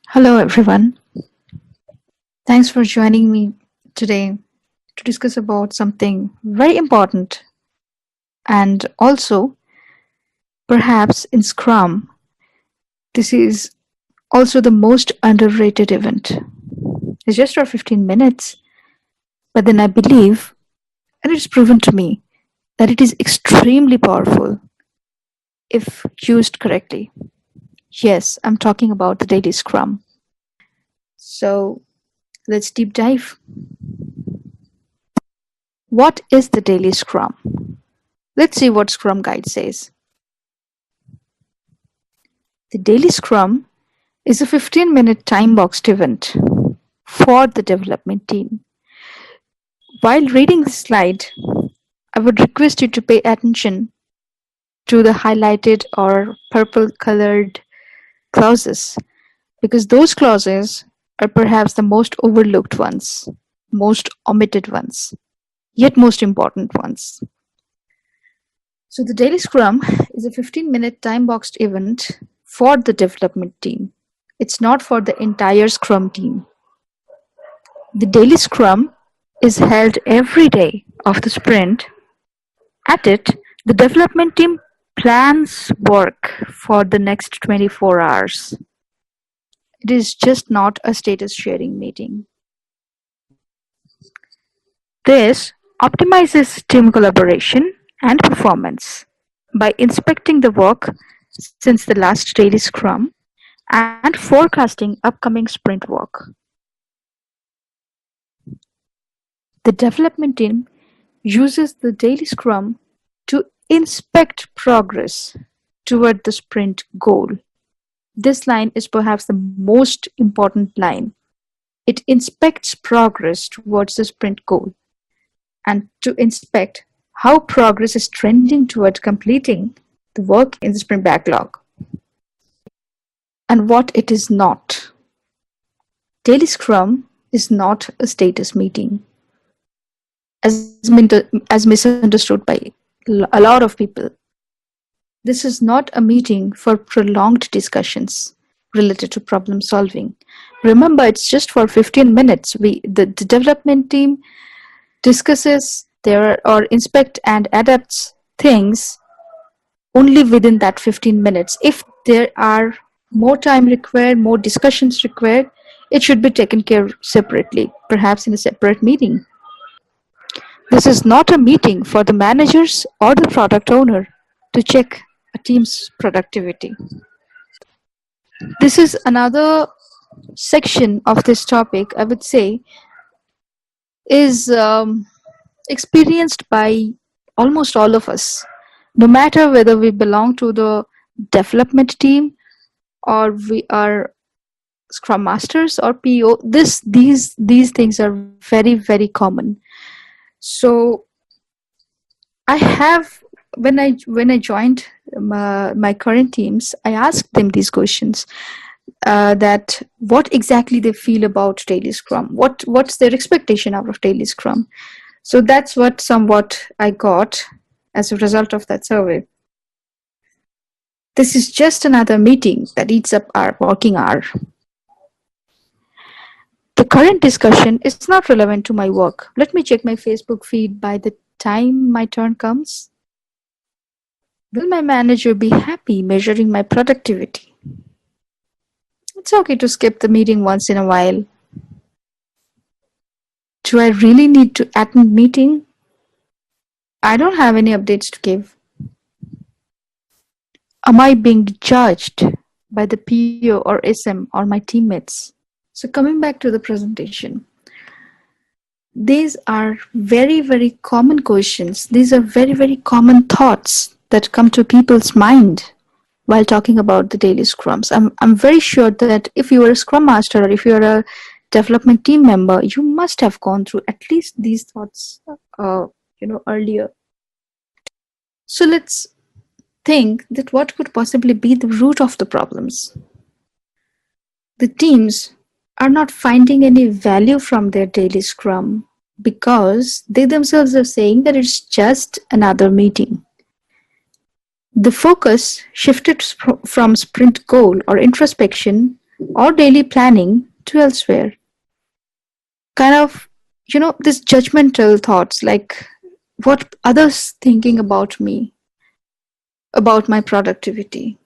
Hello, everyone. Thanks for joining me today to discuss about something very important and also perhaps in Scrum. This is also the most underrated event. It's just for 15 minutes, but then I believe, and it's proven to me, that it is extremely powerful if used correctly. Yes, I'm talking about the Daily Scrum. So let's deep dive. What is the Daily Scrum? Let's see what Scrum Guide says. The Daily Scrum is a 15-minute time-boxed event for the development team. While reading the slide, I would request you to pay attention to the highlighted or purple colored clauses because those clauses are perhaps the most overlooked ones, most omitted ones, yet most important ones. So the Daily Scrum is a 15-minute time-boxed event for the development team. It's not for the entire Scrum team. The Daily Scrum is held every day of the sprint. At it, the development team plans work for the next 24 hours. It is just not a status sharing meeting. This optimizes team collaboration and performance by inspecting the work since the last daily scrum and forecasting upcoming sprint work. The development team uses the daily scrum to inspect progress toward the sprint goal. This line is perhaps the most important line. It inspects progress towards the sprint goal and to inspect how progress is trending toward completing the work in the sprint backlog and what it is not. Daily Scrum is not a status meeting as misunderstood by a lot of people. This is not a meeting for prolonged discussions related to problem solving. Remember, it's just for 15 minutes. The development team discusses or inspect and adapts things only within that 15 minutes. If there are more time required, more discussions required, it should be taken care of separately, perhaps in a separate meeting. This is not a meeting for the managers or the product owner to check a team's productivity. This is another section of this topic, I would say, is experienced by almost all of us, no matter whether we belong to the development team or we are scrum masters or PO. These things are very common. So I have when I joined my current teams, I asked them these questions. That what exactly they feel about daily scrum, what's their expectation out of daily scrum. So that's what somewhat I got as a result of that survey. This is just another meeting that eats up our working hour. The current discussion is not relevant to my work. Let me check my Facebook feed by the time my turn comes. Will my manager be happy measuring my productivity? It's okay to skip the meeting once in a while. Do I really need to attend meeting? I don't have any updates to give. Am I being judged by the PO or SM or my teammates? So coming back to the presentation, these are very common questions. These are very common thoughts that come to people's mind while talking about the daily scrums. I'm very sure that if you are a scrum master or if you are a development team member, you must have gone through at least these thoughts earlier. So let's think that what could possibly be the root of the problems. The teams are not finding any value from their daily scrum because they themselves are saying that it's just another meeting. The focus shifted from sprint goal or introspection or daily planning to elsewhere. Kind of, this judgmental thoughts like what others thinking about me, about my productivity.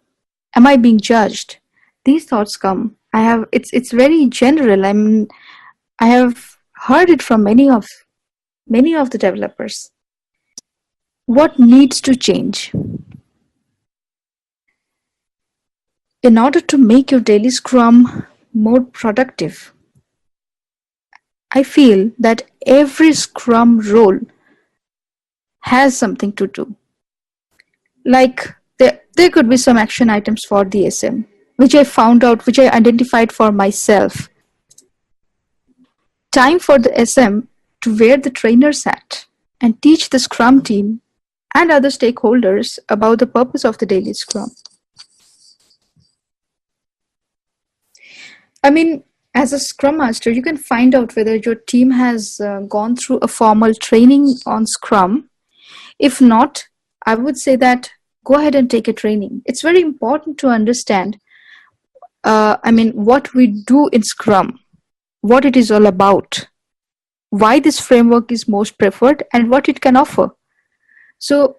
Am I being judged? These thoughts come. It's very general. I mean, I have heard it from many of the developers. What needs to change? In order to make your daily scrum more productive, I feel that every scrum role has something to do. Like there could be some action items for the SM, which I found out, which I identified for myself. Time for the SM to wear the trainer's hat and teach the scrum team and other stakeholders about the purpose of the daily scrum. I mean, as a scrum master, you can find out whether your team has gone through a formal training on scrum. If not, I would say that go ahead and take a training. It's very important to understand, what we do in scrum, what it is all about, why this framework is most preferred, and what it can offer. So,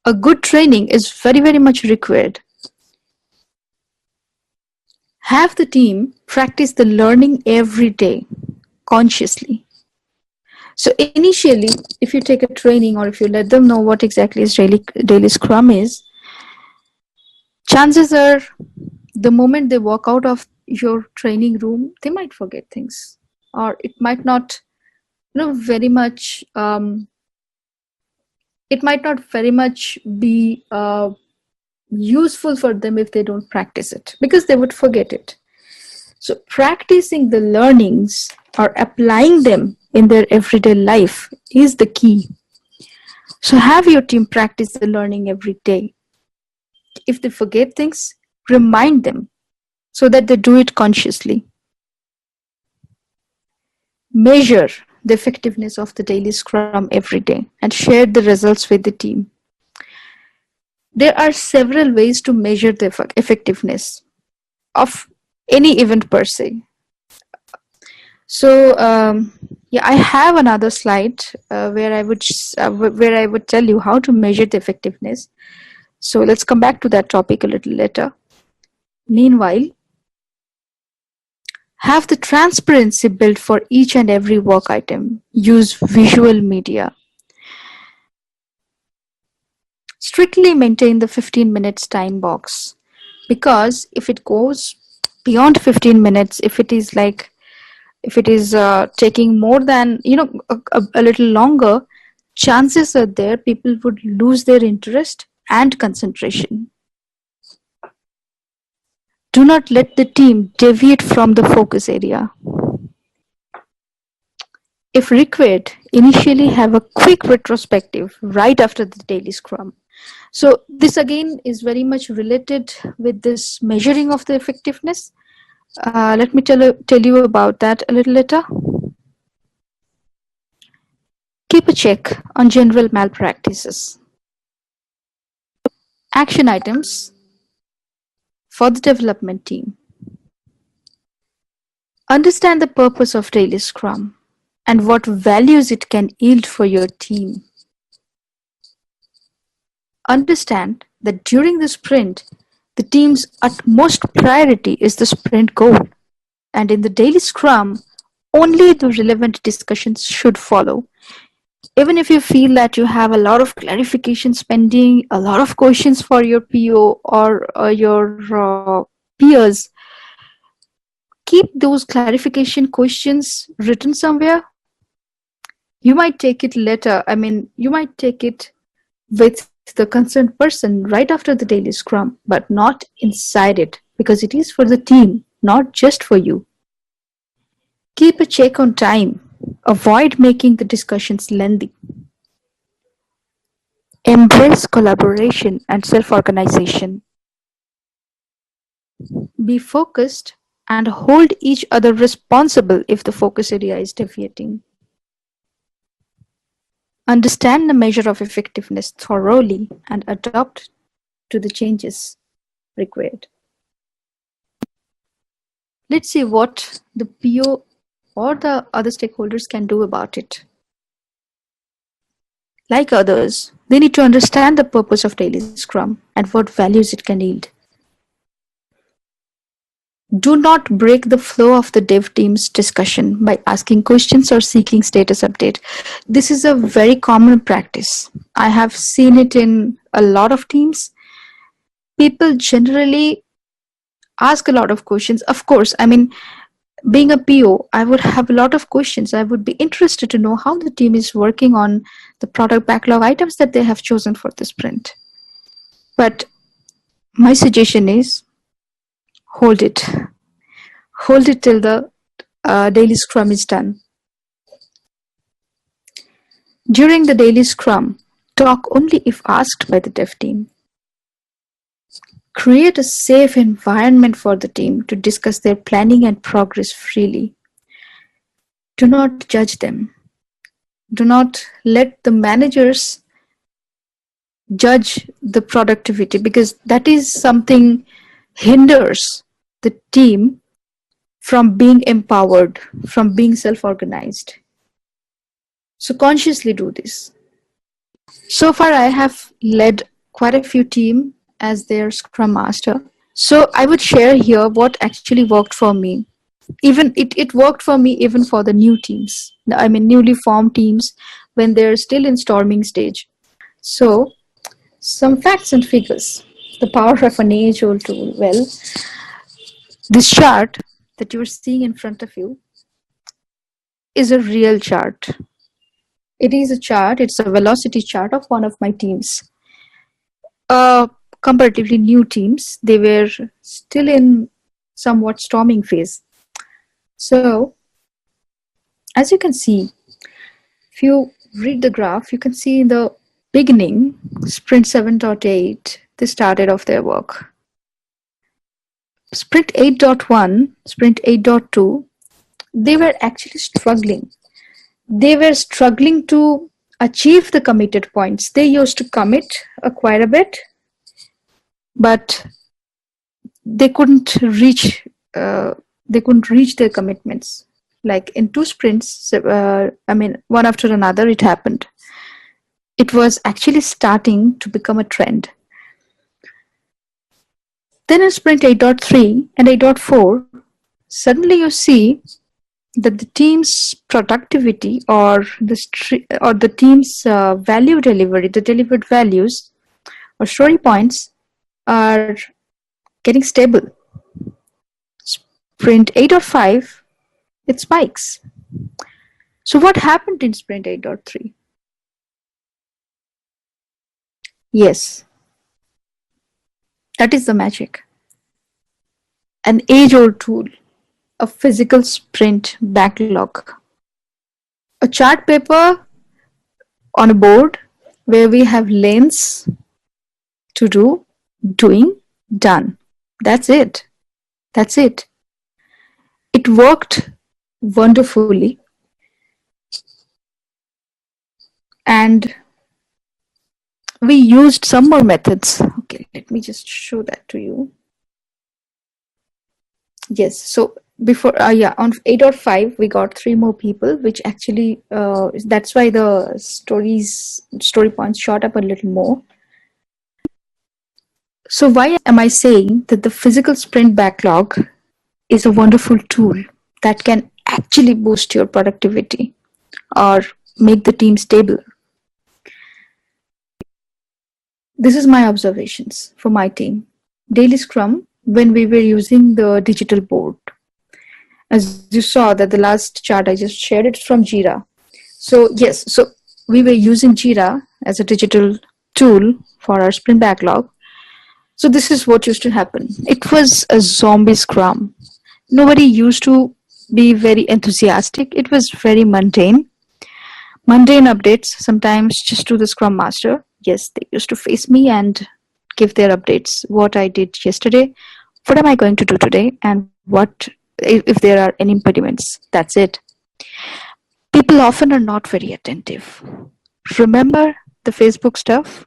a good training is very, very much required. Have the team practice the learning every day consciously. So initially, if you take a training or if you let them know what exactly is daily scrum is, chances are the moment they walk out of your training room, they might forget things, or it might not, very much. It might not very much be useful for them if they don't practice it because they would forget it. So practicing the learnings or applying them in their everyday life is the key. So have your team practice the learning every day. If they forget things, remind them so that they do it consciously. Measure the effectiveness of the daily scrum every day and share the results with the team. There are several ways to measure the effectiveness of any event per se. So yeah, I have another slide where I would tell you how to measure the effectiveness. So let's come back to that topic a little later. Meanwhile, have the transparency built for each and every work item. Use visual media. Strictly maintain the 15 minutes time box, because if it goes beyond 15 minutes, if it is taking more than a little longer, chances are there people would lose their interest and concentration. Do not let the team deviate from the focus area. If required, initially have a quick retrospective right after the daily scrum. So this again is very much related with this measuring of the effectiveness. Let me tell you about that a little later. Keep a check on general malpractices. Action items for the development team. Understand the purpose of daily scrum and what values it can yield for your team. Understand that during the sprint, the team's utmost priority is the sprint goal, and in the daily scrum, only the relevant discussions should follow. Even if you feel that you have a lot of clarifications pending, a lot of questions for your PO or your peers, keep those clarification questions written somewhere. You might take it later. You might take it with the concerned person right after the daily scrum, but not inside it, because it is for the team, not just for you. Keep a check on time. Avoid making the discussions lengthy. Embrace collaboration and self-organization. Be focused and hold each other responsible if the focus area is deviating. Understand the measure of effectiveness thoroughly and adopt to the changes required. Let's see what the PO or the other stakeholders can do about it. Like others, they need to understand the purpose of Daily Scrum and what values it can yield. Do not break the flow of the dev team's discussion by asking questions or seeking status update. This is a very common practice. I have seen it in a lot of teams. People generally ask a lot of questions. Of course, I mean, being a PO, I would have a lot of questions. I would be interested to know how the team is working on the product backlog items that they have chosen for the sprint. But my suggestion is hold it. Hold it till the daily scrum is done. During the daily scrum, talk only if asked by the dev team. Create a safe environment for the team to discuss their planning and progress freely. Do not judge them. Do not let the managers judge the productivity, because that is something hinders the team from being empowered, from being self-organized. So consciously do this. So far, I have led quite a few teams as their Scrum Master. So I would share here what actually worked for me. Even it worked for me even for the new teams. I mean, newly formed teams when they're still in storming stage. So some facts and figures. The power of an age-old tool. Well, this chart that you're seeing in front of you is a real chart. It is a chart, it's a velocity chart of one of my teams. Comparatively new teams, they were still in somewhat storming phase. So, as you can see, if you read the graph, you can see in the beginning, Sprint 7.8, they started off their work. Sprint 8.1, Sprint 8.2, they were actually struggling. They were struggling to achieve the committed points. They used to commit quite a bit, but they couldn't reach their commitments. Like in 2 sprints, I mean, one after another, it happened. It was actually starting to become a trend. Then in Sprint 8.3 and 8.4, suddenly you see that the team's productivity or the team's value delivery, the delivered values or story points are getting stable. Sprint 8.5, it spikes. So what happened in Sprint 8.3? Yes, that is the magic. An age-old tool, a physical sprint backlog, a chart paper on a board where we have lanes to do, doing, done. That's it. That's it. It worked wonderfully. And we used some more methods. Okay, let me just show that to you. Yes, so before, on 8.5, we got 3 more people, which actually, that's why the story points shot up a little more. So why am I saying that the physical sprint backlog is a wonderful tool that can actually boost your productivity or make the team stable? This is my observations for my team. Daily Scrum, when we were using the digital board. As you saw that the last chart I just shared, it from Jira. So yes, so we were using Jira as a digital tool for our sprint backlog. So this is what used to happen. It was a zombie scrum. Nobody used to be very enthusiastic. It was very mundane. Mundane updates, sometimes just to the scrum master. Yes, they used to face me and give their updates. What I did yesterday, what am I going to do today, and what if there are any impediments. That's it. People often are not very attentive. Remember the Facebook stuff?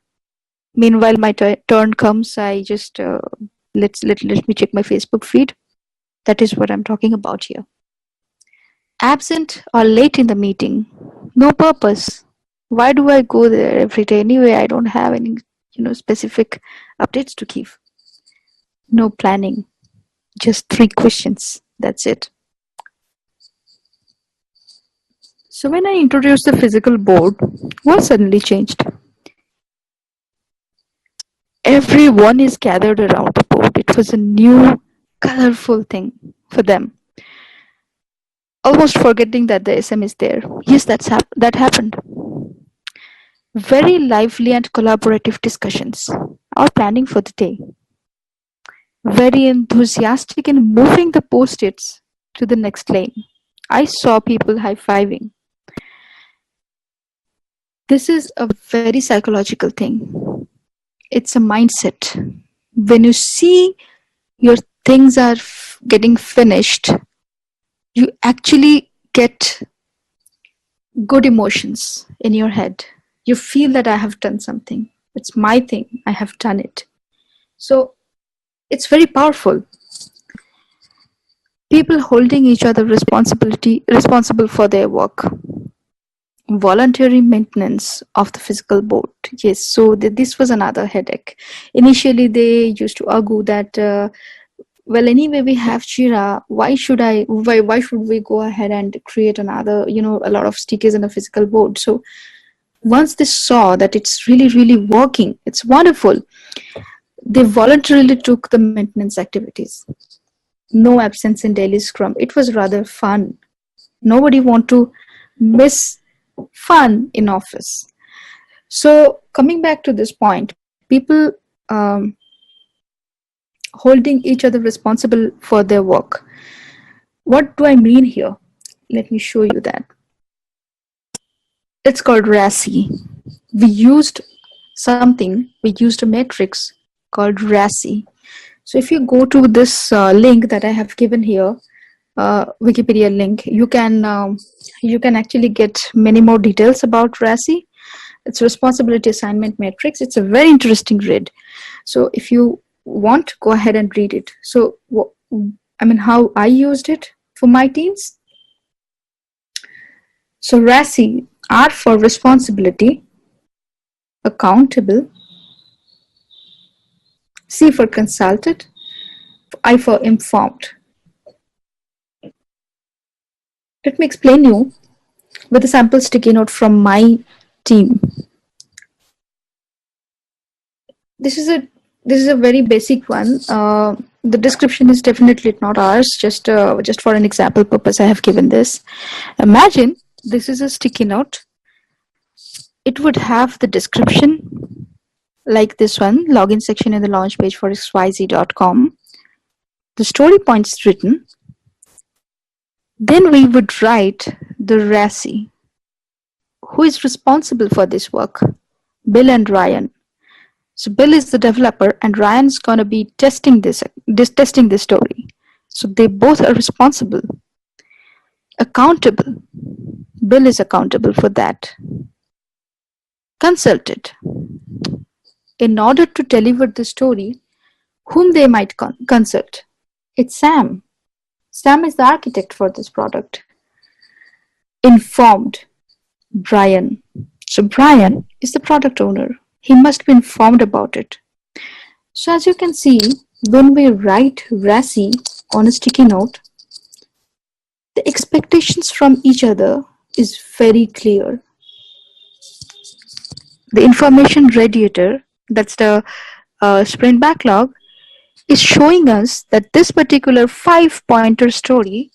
Meanwhile, my turn comes, I just let me check my Facebook feed. That is what I'm talking about here. Absent or late in the meeting, no purpose. Why do I go there every day anyway? I don't have any, specific updates to give. No planning, just 3 questions. That's it. So when I introduced the physical board, what suddenly changed? Everyone is gathered around the board. It was a new, colorful thing for them. Almost forgetting that the SM is there. Yes, that happened. Very lively and collaborative discussions. Our planning for the day. Very enthusiastic in moving the post-its to the next lane. I saw people high-fiving. This is a very psychological thing. It's a mindset. When you see your things are getting finished, you actually get good emotions in your head. You feel that I have done something. It's my thing. I have done it. So it's very powerful. People holding each other responsible for their work. Voluntary maintenance of the physical board. Yes, so this was another headache. Initially, they used to argue that, well, anyway, we have Jira. Why should we go ahead and create another, a lot of stickers in a physical board? So once they saw that it's really, really working, it's wonderful, they voluntarily took the maintenance activities. No absence in daily scrum. It was rather fun. Nobody want to miss fun in office. So coming back to this point, people holding each other responsible for their work. What do I mean here? Let me show you that. It's called RACI. We used a matrix called RACI. So if you go to this link that I have given here, Wikipedia link, you can actually get many more details about RACI. It's responsibility assignment matrix. It's a very interesting read. So if you want, go ahead and read it. So how I used it for my teams. So RACI, R for responsibility, accountable, C for consulted, I for informed. Let me explain you with a sample sticky note from my team. This is a very basic one. The description is definitely not ours. Just for an example purpose, I have given this. Imagine this is a sticky note. It would have the description like this one, login section in the launch page for xyz.com. The story points written. Then we would write the RACI. Who is responsible for this work? Bill and Ryan. So Bill is the developer and Ryan's going to be testing this story. So they both are responsible. Accountable. Bill is accountable for that. Consulted. In order to deliver the story, whom they might consult? It's Sam. Sam is the architect for this product. Informed. Brian. So Brian is the product owner. He must be informed about it. So as you can see, when we write RACI on a sticky note, the expectations from each other is very clear. The information radiator, that's the sprint backlog, is showing us that this particular 5-pointer story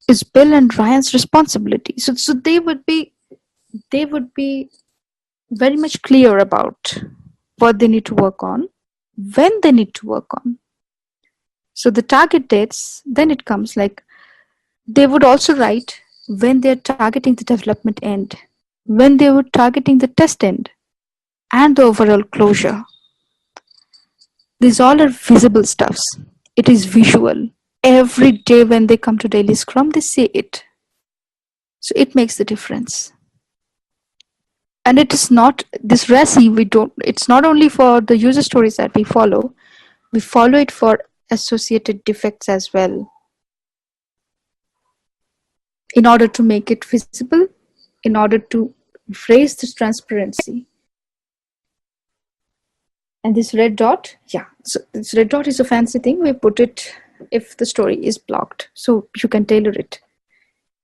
is Bill and Ryan's responsibility. So they would be very much clear about what they need to work on, when they need to work on. So the target dates, then it comes like they would also write when they're targeting the development end, when they were targeting the test end, and the overall closure. These all are visible stuffs. It is visual. Every day when they come to Daily Scrum, they say it. So it makes the difference. And it is not, this RACI, it's not only for the user stories that we follow it for associated defects as well in order to make it visible, in order to raise this transparency. And this red dot, yeah, so this red dot is a fancy thing. We put it if the story is blocked, so you can tailor it.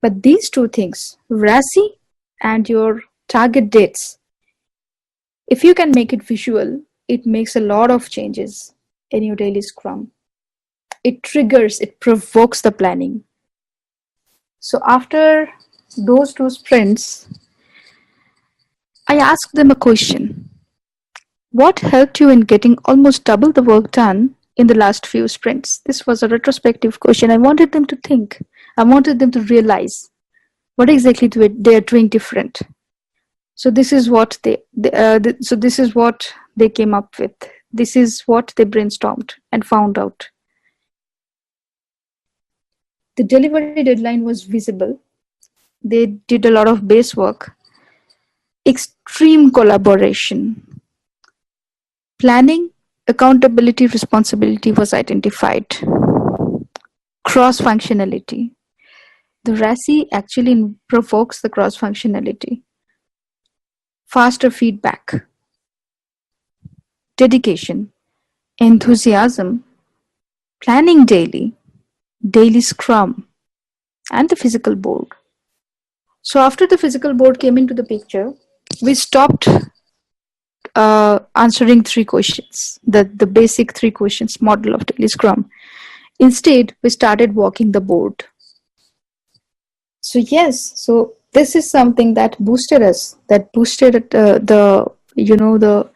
But these two things, RACI and your target dates, if you can make it visual, it makes a lot of changes in your daily Scrum. It triggers, it provokes the planning. So after those two sprints, I asked them a question. What helped you in getting almost double the work done in the last few sprints? This was a retrospective question. I wanted them to think. I wanted them to realize what exactly they're doing different. So this is what this is what they came up with. This is what they brainstormed and found out. The delivery deadline was visible. They did a lot of base work. Extreme collaboration. Planning, accountability, responsibility was identified. Cross-functionality. The RACI actually provokes the cross-functionality. Faster feedback. Dedication. Enthusiasm. Planning daily. Daily Scrum. And the physical board. So after the physical board came into the picture, we stopped answering three questions, the basic three questions model of Daily Scrum. Instead, we started walking the board. So yes, so this is something that boosted us, that boosted the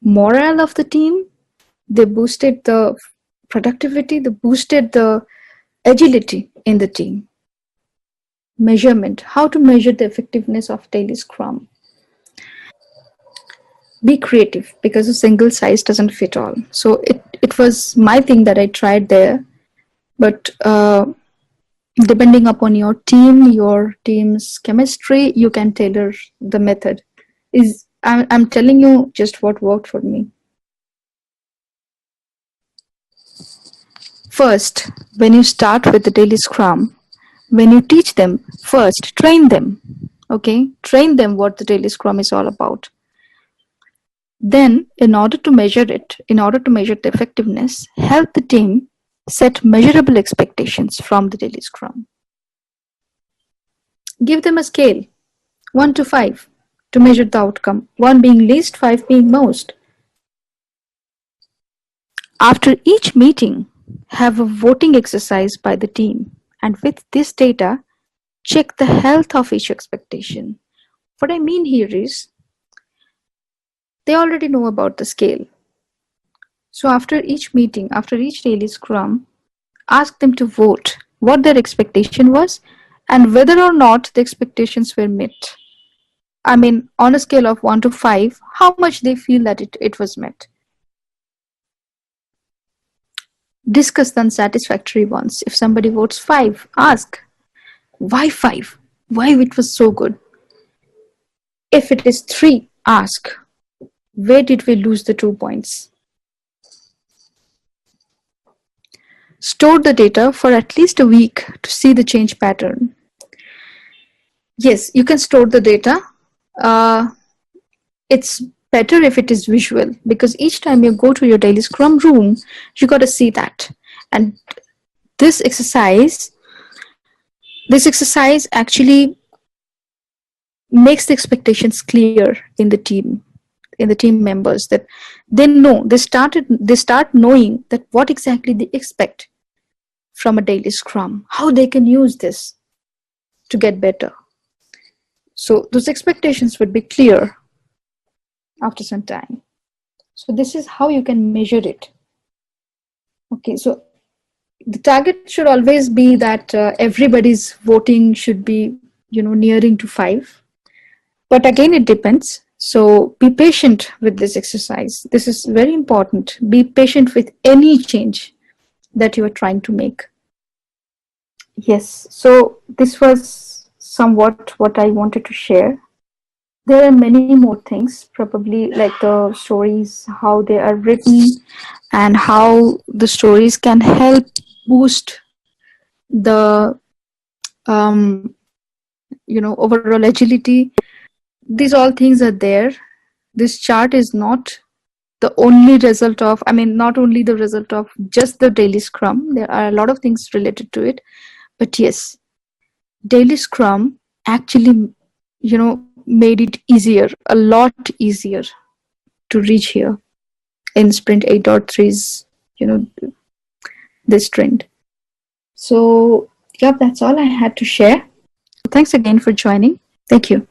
morale of the team. They boosted the productivity, they boosted the agility in the team. Measurement, how to measure the effectiveness of Daily Scrum. Be creative, because a single size doesn't fit all. So it was my thing that I tried there, but depending upon your team's chemistry, you can tailor the method. I'm telling you just what worked for me. First, when you start with the Daily Scrum, when you teach them, first train them. Okay, train them what the Daily Scrum is all about. Then, in order to measure it, in order to measure the effectiveness, help the team set measurable expectations from the Daily Scrum. Give them a scale, 1 to 5, to measure the outcome, 1 being least, 5 being most. After each meeting, have a voting exercise by the team, and with this data, check the health of each expectation. What I mean here is, they already know about the scale. So after each meeting, after each daily Scrum, ask them to vote what their expectation was and whether or not the expectations were met. I mean, on a scale of 1 to 5, how much they feel that it was met. Discuss the unsatisfactory ones. If somebody votes 5, ask, why 5? Why it was so good? If it is 3, ask, where did we lose the 2 points? Store the data for at least a week to see the change pattern. Yes, you can store the data. It's better if it is visual, because each time you go to your daily Scrum room, you got to see that. And this exercise actually makes the expectations clear in the team members, that they know, they start knowing that what exactly they expect from a daily Scrum, how they can use this to get better. So those expectations would be clear after some time. So this is how you can measure it. Okay, so the target should always be that everybody's voting should be, nearing to 5. But again, it depends. So be patient with this exercise. This is very important. Be patient with any change that you are trying to make. Yes, so this was somewhat what I wanted to share. there are many more things, probably like the stories, how they are written, and how the stories can help boost the overall agility. These all things are there. This chart is not the only result of, I mean, not only the result of just the daily scrum. There are a lot of things related to it. But yes, daily scrum actually, made it easier, a lot easier to reach here in sprint 8.3's, this trend. So, yeah, that's all I had to share. Thanks again for joining. Thank you.